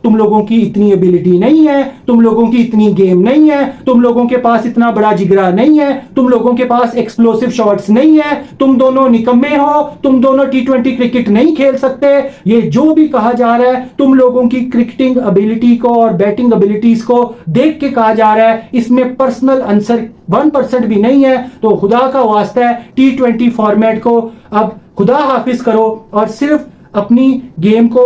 तुम लोगों की इतनी एबिलिटी नहीं है, तुम लोगों की इतनी गेम नहीं है, तुम लोगों के पास इतना बड़ा जिगरा नहीं है, तुम लोगों के पास एक्सप्लोसिव शॉट्स नहीं है, तुम दोनों निकम्मे हो, तुम दोनों T20 क्रिकेट नहीं खेल सकते। ये जो भी कहा जा रहा है तुम लोगों की क्रिकेटिंग एबिलिटी को और बैटिंग एबिलिटीज को देख के कहा जा रहा है, इसमें पर्सनल आंसर 1% भी नहीं है। तो खुदा का वास्ता है T20 फॉर्मेट को अब खुदा हाफिज करो और सिर्फ अपनी गेम को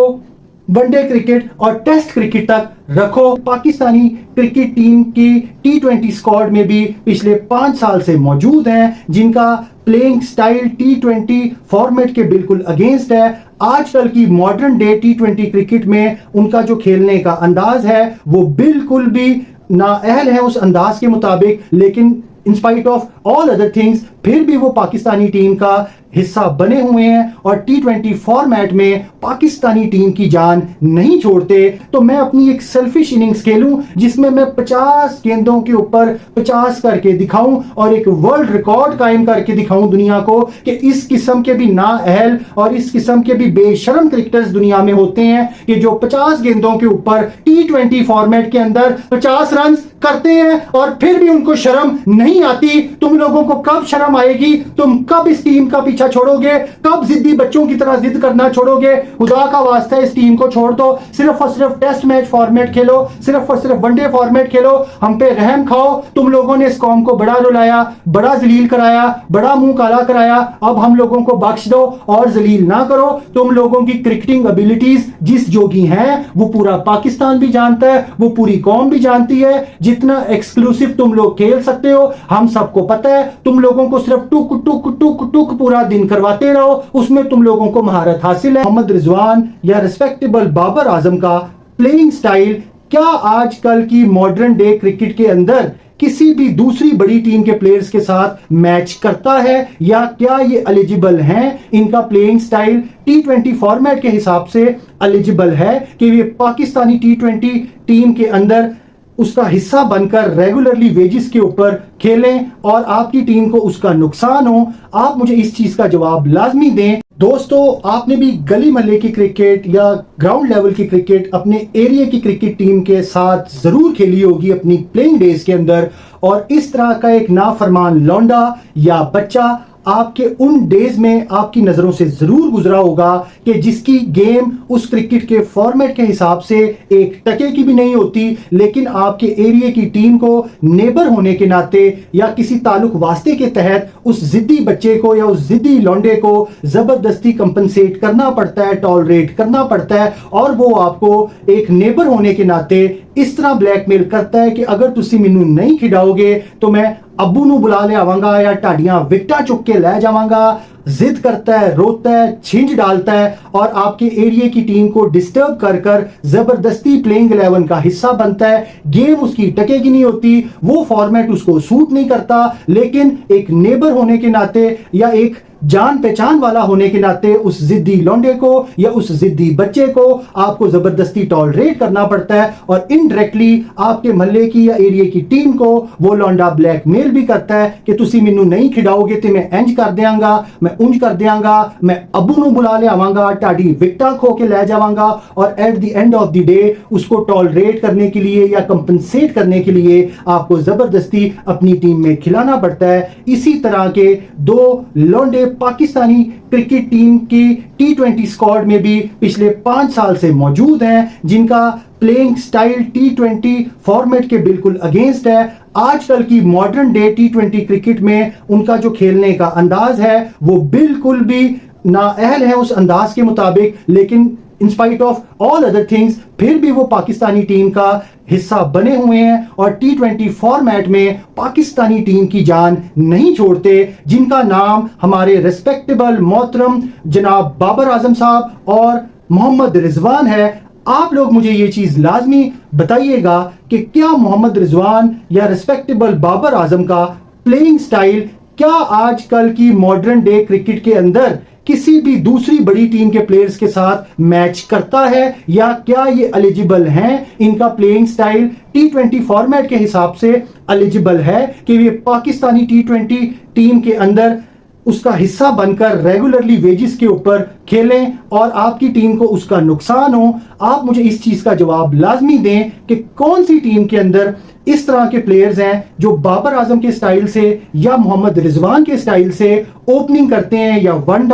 वनडे क्रिकेट और टेस्ट क्रिकेट तक रखो। पाकिस्तानी क्रिकेट टीम की T20 स्क्वाड में भी पिछले 5 साल से मौजूद हैं, जिनका प्लेइंग स्टाइल T20 फॉर्मेट के बिल्कुल अगेंस्ट है। आजकल की मॉडर्न डे T20 क्रिकेट में उनका जो खेलने का अंदाज है वो बिल्कुल भी नाअहल है उस अंदाज के मुताबिक, लेकिन in spite of all other things फिर भी वो पाकिस्तानी टीम का हिस्सा बने हुए हैं और T20 फॉर्मेट में पाकिस्तानी टीम की जान नहीं छोड़ते। तो मैं अपनी एक सेल्फिश इनिंग्स खेलूं जिसमें मैं 50 गेंदों के ऊपर 50 करके दिखाऊं और एक वर्ल्ड रिकॉर्ड कायम करके दिखाऊं दुनिया को कि इस किस्म के भी नाअहल और इस किस्म के भी बेशर्म क्रिकेटर्स दुनिया में होते हैं कि जो 50 गेंदों के ऊपर T20 फॉर्मेट के अंदर 50 रन करते हैं और फिर भी उनको शर्म नहीं आती। तुम लोगों को कब शर्म आएगी? तुम कब इस टीम का पीछा छोड़ोगे? कब जिद्दी बच्चों की तरह जिद करना छोड़ोगे? खुदा का वास्ता इस टीम को छोड़ दो, सिर्फ और सिर्फ टेस्ट मैच फॉर्मेट खेलो, सिर्फ और सिर्फ वनडे फॉर्मेट खेलो, हम पे रहम खाओ। तुम लोगों ने इस कौम को बड़ा रुलाया, बड़ा जलील कराया, बड़ा मुंह काला कराया, अब हम लोगों को बख्श दो और जलील ना करो। तुम लोगों की क्रिकेटिंग एबिलिटीज जिस जोगी हैं वो पूरा पाकिस्तान भी जानता है, वो पूरी कौम भी जानती है। जितना एक्सक्लूसिव तुम लोग खेल सकते हो हम सबको पता है। तुम लोगों को सिर्फ टुक टुक टुक टुक पूरा दिन करवाते रहो, उसमें तुम लोगों को महारत हासिल है। मोहम्मद रिजवान या रिस्पेक्टेबल बाबर आजम का प्लेइंग स्टाइल क्या आजकल की मॉडर्न डे क्रिकेट के अंदर किसी भी दूसरी बड़ी टीम के प्लेयर्स के साथ मैच करता है, या क्या ये एलिजिबल हैं? इनका प्लेइंग स्टाइल T20 फॉर्मेट के हिसाब से एलिजिबल है कि ये पाकिस्तानी T20 टीम के अंदर उसका हिस्सा बनकर रेगुलरली वेजिस के ऊपर खेलें और आपकी टीम को उसका नुकसान हो? आप मुझे इस चीज का जवाब लाजमी दें। दोस्तों, आपने भी गली मोहल्ले की क्रिकेट या ग्राउंड लेवल की क्रिकेट अपने एरिया की क्रिकेट टीम के साथ जरूर खेली होगी अपनी प्लेइंग डेज के अंदर, और इस तरह का एक नाफरमान लौंडा या बच्चा आपके उन डेज में आपकी नजरों से जरूर गुजरा होगा कि जिसकी गेम उस क्रिकेट के फॉर्मेट के हिसाब से एक टके की भी नहीं होती, लेकिन आपके एरिया की टीम को नेबर होने के नाते या किसी ताल्लुक वास्ते के तहत उस जिद्दी बच्चे को या उस जिद्दी लौंडे को जबरदस्ती कंपनसेट करना पड़ता है, टॉलरेट करना पड़ता है, और वो आपको एक नेबर होने के नाते इस तरह ब्लैकमेल करता है कि अगर तुसी मैनू नहीं खिडाओगे तो मैं अब्बू नू बुला ले आवांगा या टाडियां विकटा चुक के ले जावांगा। जिद करता है, रोता है, छिंज डालता है और आपके एरिया की टीम को डिस्टर्ब कर कर जबरदस्ती प्लेइंग 11 का हिस्सा बनता है। गेम उसकी टके की नहीं होती, वो फॉर्मेट उसको सूट नहीं करता, लेकिन एक नेबर होने के नाते या एक जान पहचान वाला होने के नाते उस जिद्दी लौंडे को या उस जिद्दी बच्चे को आपको जबरदस्ती टॉलरेट करना पड़ता है, और इनडायरेक्टली आपके मोहल्ले की या एरिया की टीम को वो लौंडा ब्लैकमेल भी करता है कि तुसी मैनू नहीं खिडाओगे तो मैं इंज कर देंगा, मैं उंज कर देंगा, मैं अब्बू नू बुला ले आवांगा, टाडी विकटा खो के ले जावांगा। और at the end of the day उसको टॉलरेट करने के लिए या कंपनसेट करने के लिए आपको जबरदस्ती अपनी टीम में खिलाना पड़ता है। इसी तरह के दो लौंडे पाकिस्तानी क्रिकेट टीम की T20 स्क्वाड में भी पिछले 5 साल से मौजूद हैं, जिनका प्लेइंग स्टाइल T20 फॉर्मेट के बिल्कुल अगेंस्ट है। आजकल की मॉडर्न डे T20 क्रिकेट में उनका जो खेलने का अंदाज है वो बिल्कुल भी नाअहल है उस अंदाज के मुताबिक, लेकिन in spite of all other things फिर भी वो पाकिस्तानी टीम का हिस्सा बने हुए हैं और T20 फॉर्मेट में पाकिस्तानी टीम की जान नहीं छोड़ते, जिनका नाम हमारे रिस्पेक्टेबल मोहतरम जनाब बाबर आजम साहब और मोहम्मद रिजवान है। आप लोग मुझे ये चीज लाजमी बताइएगा कि क्या मोहम्मद रिजवान या रिस्पेक्टेबल बाबर आजम का प्लेइंग स्टाइल क्या आजकल की मॉडर्न डे क्रिकेट के अंदर किसी भी दूसरी बड़ी टीम के प्लेयर्स के साथ मैच करता है, या क्या ये एलिजिबल हैं? इनका प्लेइंग स्टाइल T20 फॉर्मेट के हिसाब से एलिजिबल है कि ये पाकिस्तानी T20 टीम के अंदर उसका हिस्सा बनकर रेगुलरली वेजिस के ऊपर खेलें और आपकी टीम को उसका नुकसान हो, आप मुझे इस चीज का जवाब लाजमी दें कि कौन सी टीम के अंदर इस तरह के प्लेयर्स हैं जो बाबर आजम के स्टाइल से या मोहम्मद रिजवान के स्टाइल से ओपनिंग करते हैं या वन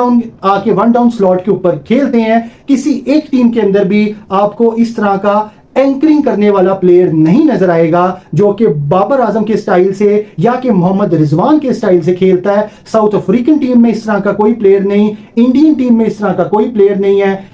डाउन स्लॉट के ऊपर खेलते हैं। किसी एक टीम के अंदर भी आपको इस तरह का एंकरिंग करने वाला प्लेयर नहीं नजर आएगा जो कि बाबर आजम के स्टाइल से या कि मोहम्मद रिजवान के स्टाइल से खेलता है। साउथ अफ्रीकन टीम में इस तरह का कोई प्लेयर नहीं, इंडियन टीम में इस तरह का कोई प्लेयर नहीं है,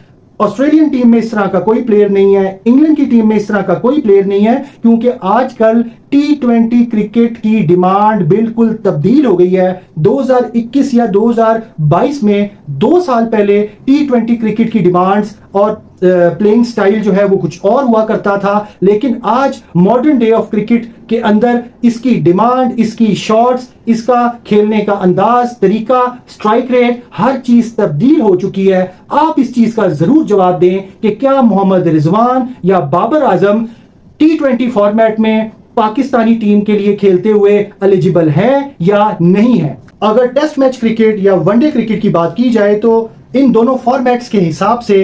ऑस्ट्रेलियन टीम में इस तरह का कोई प्लेयर नहीं है, इंग्लैंड की टीम में इस तरह का कोई प्लेयर नहीं है, क्योंकि आजकल T20 क्रिकेट की डिमांड बिल्कुल तब्दील हो गई है। 2021 या 2022 में 2 साल पहले T20 क्रिकेट की डिमांड्स और प्लेइंग स्टाइल जो है वो कुछ और हुआ करता था, लेकिन आज मॉडर्न डे ऑफ क्रिकेट के अंदर इसकी डिमांड, इसकी शॉट्स, इसका खेलने का अंदाज, तरीका, स्ट्राइक रेट, हर चीज तब्दील हो चुकी है। आप इस चीज का जरूर जवाब दें कि क्या मोहम्मद रिजवान या बाबर आजम T20 फॉर्मेट में पाकिस्तानी टीम के लिए खेलते हुए एलिजिबल है या नहीं है। अगर टेस्ट मैच क्रिकेट या वनडे क्रिकेट की बात की जाए तो इन दोनों फॉर्मेट्स के हिसाब से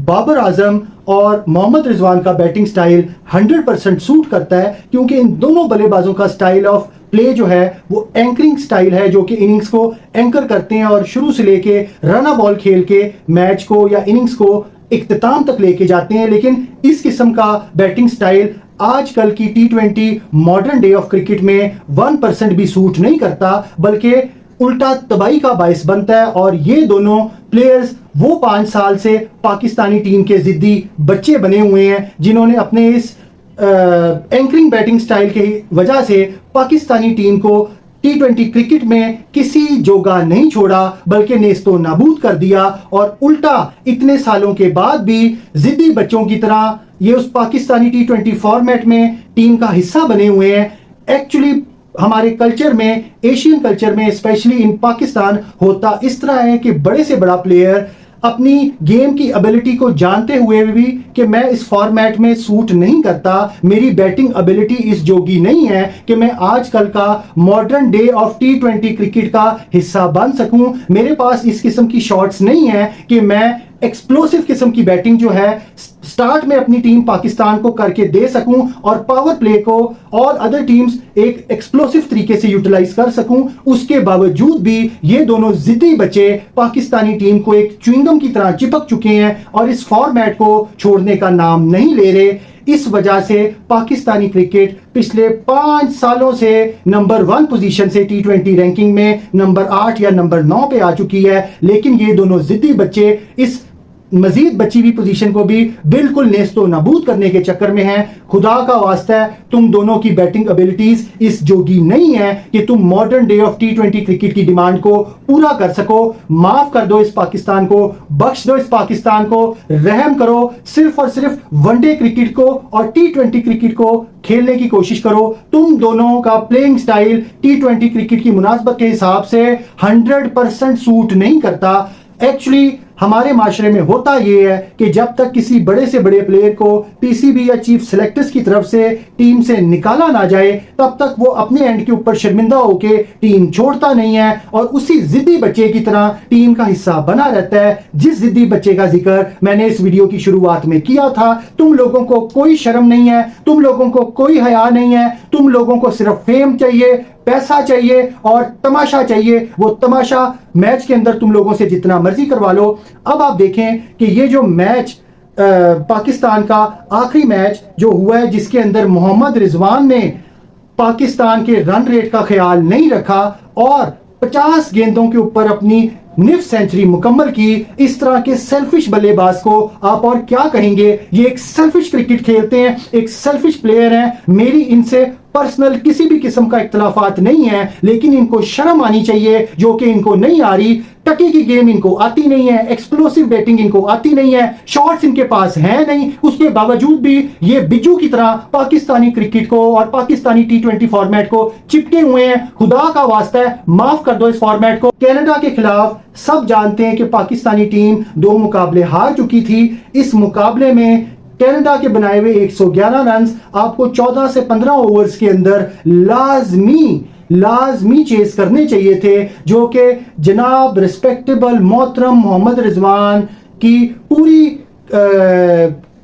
बाबर आजम और मोहम्मद रिजवान का बैटिंग स्टाइल 100% सूट करता है, क्योंकि इन दोनों बल्लेबाजों का स्टाइल ऑफ प्ले जो है वो एंकरिंग स्टाइल है, जो कि इनिंग्स को एंकर करते हैं और शुरू से लेके रन बॉल खेल के मैच को या इनिंग्स को इख्तिताम तक लेके जाते हैं। लेकिन इस किस्म का बैटिंग स्टाइल आजकल की T20 modern day of cricket में 1% भी सूट नहीं करता, बल्कि उल्टा तबाही का बायस बनता है। और ये दोनों प्लेयर्स वो 5 साल से पाकिस्तानी टीम के जिद्दी बच्चे बने हुए हैं, जिन्होंने अपने इस एंकरिंग बैटिंग स्टाइल की वजह से पाकिस्तानी टीम को T20 क्रिकेट में किसी जोगा नहीं छोड़ा, बल्कि नेस्तो नाबूद कर दिया। और उल्टा इतने सालों के बाद भी जिद्दी बच्चों की तरह ये उस पाकिस्तानी T20 फॉर्मेट में टीम का हिस्सा बने हुए हैं। एक्चुअली हमारे कल्चर में, एशियन कल्चर में, स्पेशली इन पाकिस्तान, होता इस तरह है कि बड़े से बड़ा प्लेयर अपनी गेम की एबिलिटी को जानते हुए भी कि मैं इस फॉर्मेट में सूट नहीं करता, मेरी बैटिंग एबिलिटी इस जोगी नहीं है कि मैं आजकल का modern day of T20 cricket का हिस्सा बन सकूं, मेरे पास इस किस्म की शॉट्स नहीं है कि मैं एक्सप्लोसिव किस्म की बैटिंग जो है स्टार्ट में अपनी टीम पाकिस्तान को करके दे सकूं और पावर प्ले को और अदर टीम्स एक एक्सप्लोसिव तरीके से यूटिलाइज कर सकूं। उसके बावजूद भी ये दोनों जिद्दी बच्चे पाकिस्तानी टीम को एक च्युइंगम की तरह चिपक चुके हैं और इस फॉर्मेट को छोड़ने का नाम नहीं ले रहे। इस वजह से पाकिस्तानी क्रिकेट पिछले 5 सालों से नंबर 1 पोजीशन से T20 रैंकिंग में नंबर 8 या नंबर 9 पे आ चुकी है, लेकिन ये दोनों जिद्दी बच्चे इस मजीद बची हुई पोजीशन को भी बिल्कुल नेस्तो नाबूद करने के चक्कर में हैं। खुदा का वास्ता है, तुम दोनों की बैटिंग एबिलिटीज इस जोगी नहीं है कि तुम modern day of T20 cricket की डिमांड को पूरा कर सको। माफ कर दो इस पाकिस्तान को, बख्श दो इस पाकिस्तान को, रहम करो, सिर्फ और सिर्फ वनडे क्रिकेट को और T20 क्रिकेट को खेलने की कोशिश करो। तुम दोनों का प्लेइंग स्टाइल T20 क्रिकेट की मुनासबत के हिसाब से 100% सूट नहीं करता। एक्चुअली हमारे माशरे में होता यह है कि जब तक किसी बड़े से बड़े प्लेयर को PCB या चीफ सेलेक्टर्स की तरफ से टीम से निकाला ना जाए, तब तक वो अपने एंड के ऊपर शर्मिंदा होकर टीम छोड़ता नहीं है और उसी जिद्दी बच्चे की तरह टीम का हिस्सा बना रहता है। जिस जिद्दी बच्चे का जिक्र मैंने इस वीडियो की शुरुआत में किया था, तुम लोगों को कोई शर्म नहीं है, तुम लोगों को कोई हया नहीं है, तुम लोगों को सिर्फ फेम चाहिए, पैसा चाहिए और तमाशा चाहिए। वो तमाशा मैच के अंदर तुम लोगों से जितना मर्जी करवा लो। अब आप देखें कि ये जो मैच पाकिस्तान का आखिरी मैच जो हुआ है, जिसके अंदर मोहम्मद रिजवान ने पाकिस्तान के रन रेट का ख्याल नहीं रखा और 50 गेंदों के ऊपर अपनी निफ सेंचुरी मुकम्मल की, इस तरह के सेल्फिश बल्लेबाज को आप और क्या कहेंगे। ये एक सेल्फिश क्रिकेट खेलते हैं, एक सेल्फिश प्लेयर हैं। मेरी इनसे पर्सनल किसी भी किस्म का इख्तलाफात नहीं है, लेकिन इनको शर्म आनी चाहिए जो कि इनको नहीं आ रही। टकी की गेम इनको आती नहीं है, एक्सप्लोसिव बैटिंग इनको आती नहीं है, शॉट्स इनके पास है नहीं, उसके बावजूद भी ये बिज्जू की तरह पाकिस्तानी क्रिकेट को और पाकिस्तानी T20 फॉर्मेट को चिपके हुए हैं। खुदा का वास्ता है, माफ कर दो इस फॉर्मेट को। कनाडा के खिलाफ सब जानते हैं कि पाकिस्तानी टीम 2 मुकाबले हार चुकी थी। इस मुकाबले में कनाडा के बनाए हुए 111 रन आपको 14 से 15 ओवर्स के अंदर लाजमी लाजमी चेस करने चाहिए थे, जो कि जनाब रिस्पेक्टेबल मोहतरम मोहम्मद रिजवान की पूरी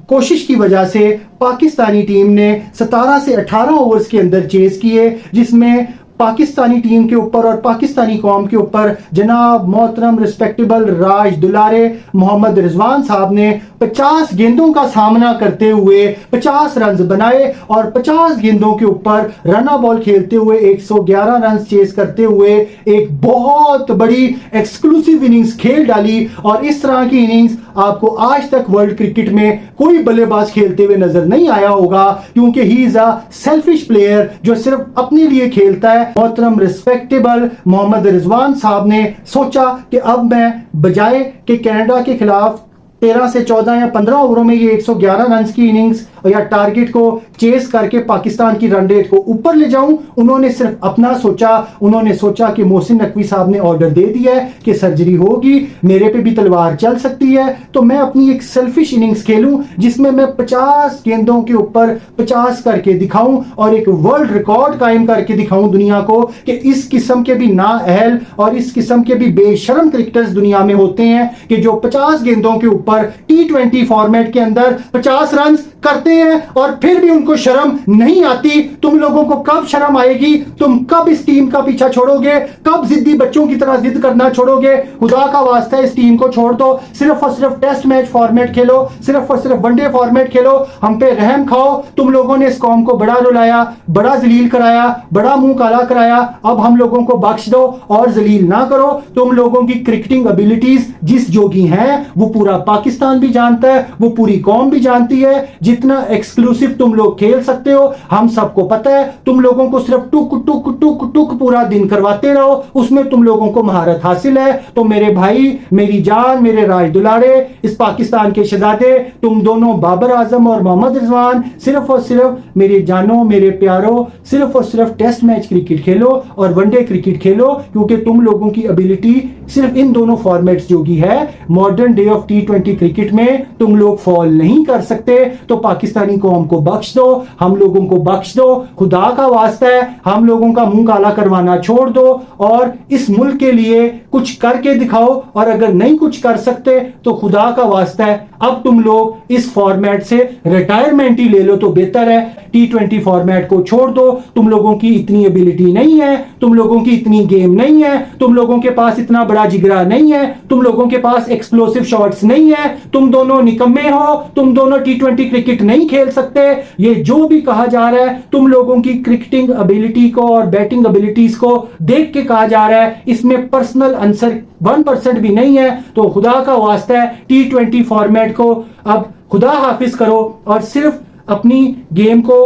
कोशिश की वजह से पाकिस्तानी टीम ने 17 से 18 ओवर्स के अंदर चेस किए, जिसमें पाकिस्तानी टीम के ऊपर और पाकिस्तानी कौम के ऊपर जनाब मोहतरम रिस्पेक्टेबल राज दुलारे मोहम्मद रिजवान साहब ने 50 गेंदों का सामना करते हुए 50 रन बनाए और 50 गेंदों के ऊपर रना बॉल खेलते हुए 111 रन चेस करते हुए एक बहुत बड़ी एक्सक्लूसिव इनिंग्स खेल डाली। और इस तरह की इनिंग्स आपको आज तक वर्ल्ड क्रिकेट में कोई बल्लेबाज खेलते हुए नजर नहीं आया होगा, क्योंकि he is a selfish player जो सिर्फ अपने लिए खेलता है। मोहतरम रिस्पेक्टेबल मोहम्मद रिजवान साहब ने सोचा कि अब मैं बजाय कि कनाडा के खिलाफ 13 से 14 या 15 ओवरों में ये 111 रन की इनिंग्स या टारगेट को चेस करके पाकिस्तान की रन रेट को ऊपर ले जाऊं, उन्होंने सिर्फ अपना सोचा। उन्होंने सोचा कि मोहसिन नकवी साहब ने ऑर्डर दे दिया है कि सर्जरी होगी, मेरे पे भी तलवार चल सकती है, तो मैं अपनी एक सेल्फिश इनिंग्स खेलूं जिसमें मैं 50 गेंदों के ऊपर 50 करके दिखाऊं और एक वर्ल्ड रिकॉर्ड कायम करके दिखाऊं दुनिया को कि इस किस्म के भी नाअहल और इस किस्म के भी बेशरम क्रिकेटर्स दुनिया में होते हैं कि जो 50 गेंदों के ऊपर T20 फॉर्मेट के अंदर 50 रन करते हैं और फिर भी उनको शर्म नहीं आती। तुम लोगों को कब शर्म आएगी? तुम कब इस टीम का पीछा छोड़ोगे? कब जिद्दी बच्चों की तरह जिद करना छोड़ोगे? खुदा का वास्ता इस टीम को छोड़ दो, सिर्फ और सिर्फ टेस्ट मैच फॉर्मेट खेलो, सिर्फ और सिर्फ वनडे फॉर्मेट खेलो, हम पे रहम खाओ। तुम लोगों ने इस कौम को बड़ा रुलाया, बड़ा जलील कराया, बड़ा मुंह काला कराया, अब हम लोगों को बख्श दो और जलील ना करो। तुम लोगों की क्रिकेटिंग एबिलिटीज जिस जोगी हैं वो पूरा पाकिस्तान भी जानता है, वो पूरी कौम भी जानती है। जितना एक्सक्लूसिव तुम लोग खेल सकते हो हम सबको पता है। तुम लोगों को सिर्फ टुक टुक टुक टुक पूरा दिन करवाते रहो, उसमें तुम लोगों को महारत हासिल है। तो मेरे भाई, मेरी जान, मेरे राज दुलारे, इस पाकिस्तान के शहजादे, तुम दोनों बाबर आजम और मोहम्मद रिजवान, सिर्फ और सिर्फ मेरे जानों, मेरे प्यारों, सिर्फ और सिर्फ टेस्ट मैच क्रिकेट खेलो और वनडे क्रिकेट खेलो, क्योंकि तुम लोगों की एबिलिटी सिर्फ इन दोनों फॉर्मेट्स जो की है modern day of T20 cricket में तुम लोग फॉल नहीं कर सकते। तो पाकिस्तानी कौम को बख्श दो, हम लोगों को बख्श दो, खुदा का वास्ता है, हम लोगों का मुंह काला करवाना छोड़ दो और इस मुल्क के लिए कुछ करके दिखाओ। और अगर नहीं कुछ कर सकते तो खुदा का वास्ता है अब तुम लोग इस फॉर्मेट से रिटायरमेंट ही ले लो तो बेहतर है। T20 फॉर्मेट को छोड़ दो, तुम लोगों की इतनी एबिलिटी नहीं है, तुम लोगों की इतनी गेम नहीं है, तुम लोगों के पास इतना बड़ा जिगरा नहीं है, तुम लोगों के पास एक्सप्लोसिव शॉट्स नहीं है, तुम दोनों निकम्मे हो, तुम दोनों T20 क्रिकेट नहीं खेल सकते। ये जो भी कहा जा रहा है तुम लोगों की क्रिकेटिंग एबिलिटी को और बैटिंग एबिलिटीज को देख के कहा जा रहा है, इसमें पर्सनल आंसर 1% भी नहीं है। तो खुदा का वास्ता है T20 फॉर्मेट को अब खुदा हाफिज करो और सिर्फ अपनी गेम को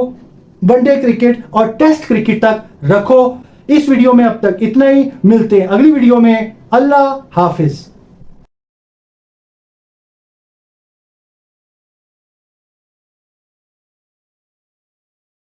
वनडे क्रिकेट और टेस्ट क्रिकेट तक रखो। इस वीडियो में अब तक इतना ही, मिलते हैं अगली वीडियो में। अल्लाह हाफिज।